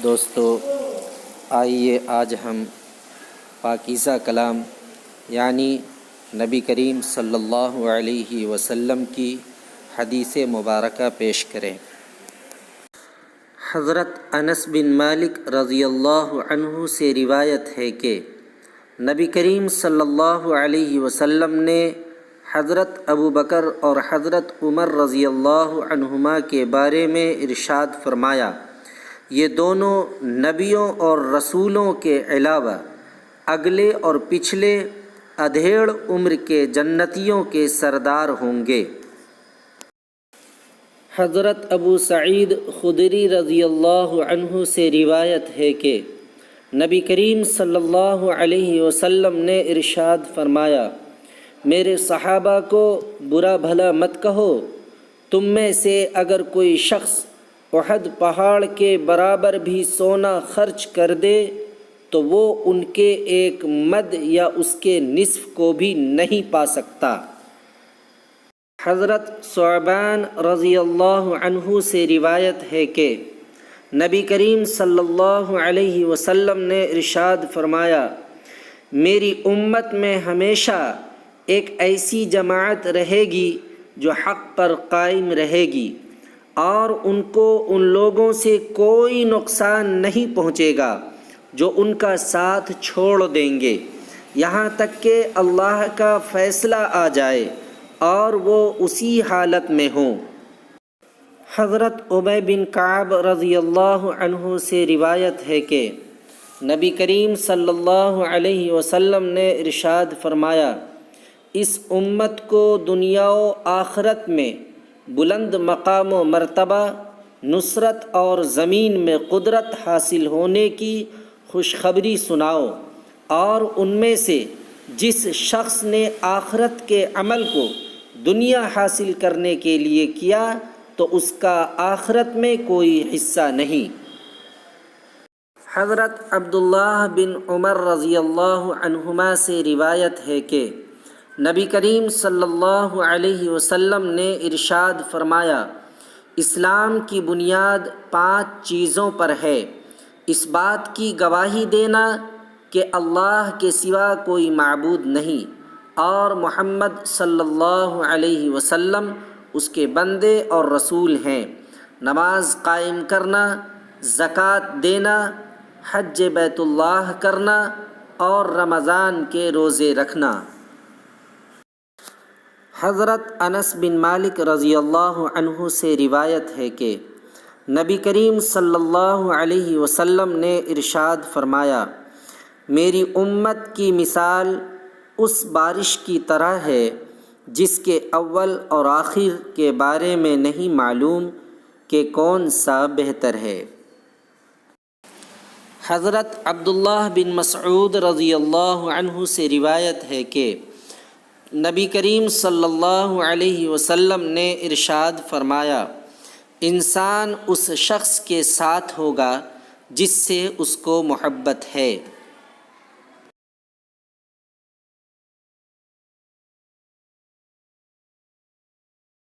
دوستو، آئیے آج ہم پاکیزہ کلام یعنی نبی کریم صلی اللہ علیہ وسلم کی حدیث مبارکہ پیش کریں۔ حضرت انس بن مالک رضی اللہ عنہ سے روایت ہے کہ نبی کریم صلی اللہ علیہ وسلم نے حضرت ابو بکر اور حضرت عمر رضی اللہ عنہما کے بارے میں ارشاد فرمایا، یہ دونوں نبیوں اور رسولوں کے علاوہ اگلے اور پچھلے ادھیڑ عمر کے جنتیوں کے سردار ہوں گے۔ حضرت ابو سعید خدری رضی اللہ عنہ سے روایت ہے کہ نبی کریم صلی اللہ علیہ وسلم نے ارشاد فرمایا، میرے صحابہ کو برا بھلا مت کہو، تم میں سے اگر کوئی شخص احد پہاڑ کے برابر بھی سونا خرچ کر دے تو وہ ان کے ایک مد یا اس کے نصف کو بھی نہیں پا سکتا۔ حضرت ثعبان رضی اللہ عنہ سے روایت ہے کہ نبی کریم صلی اللہ علیہ وسلم نے ارشاد فرمایا، میری امت میں ہمیشہ ایک ایسی جماعت رہے گی جو حق پر قائم رہے گی اور ان کو ان لوگوں سے کوئی نقصان نہیں پہنچے گا جو ان کا ساتھ چھوڑ دیں گے، یہاں تک کہ اللہ کا فیصلہ آ جائے اور وہ اسی حالت میں ہوں۔ حضرت ابی بن کعب رضی اللہ عنہ سے روایت ہے کہ نبی کریم صلی اللہ علیہ وسلم نے ارشاد فرمایا، اس امت کو دنیا و آخرت میں بلند مقام و مرتبہ، نصرت اور زمین میں قدرت حاصل ہونے کی خوشخبری سناؤ، اور ان میں سے جس شخص نے آخرت کے عمل کو دنیا حاصل کرنے کے لیے کیا تو اس کا آخرت میں کوئی حصہ نہیں۔ حضرت عبداللہ بن عمر رضی اللہ عنہما سے روایت ہے کہ نبی کریم صلی اللہ علیہ وسلم نے ارشاد فرمایا، اسلام کی بنیاد 5 چیزوں پر ہے، اس بات کی گواہی دینا کہ اللہ کے سوا کوئی معبود نہیں اور محمد صلی اللہ علیہ وسلم اس کے بندے اور رسول ہیں، نماز قائم کرنا، زکوٰۃ دینا، حج بیت اللہ کرنا اور رمضان کے روزے رکھنا۔ حضرت انس بن مالک رضی اللہ عنہ سے روایت ہے کہ نبی کریم صلی اللہ علیہ وسلم نے ارشاد فرمایا، میری امت کی مثال اس بارش کی طرح ہے جس کے اول اور آخر کے بارے میں نہیں معلوم کہ کون سا بہتر ہے۔ حضرت عبداللہ بن مسعود رضی اللہ عنہ سے روایت ہے کہ نبی کریم صلی اللہ علیہ وسلم نے ارشاد فرمایا، انسان اس شخص کے ساتھ ہوگا جس سے اس کو محبت ہے۔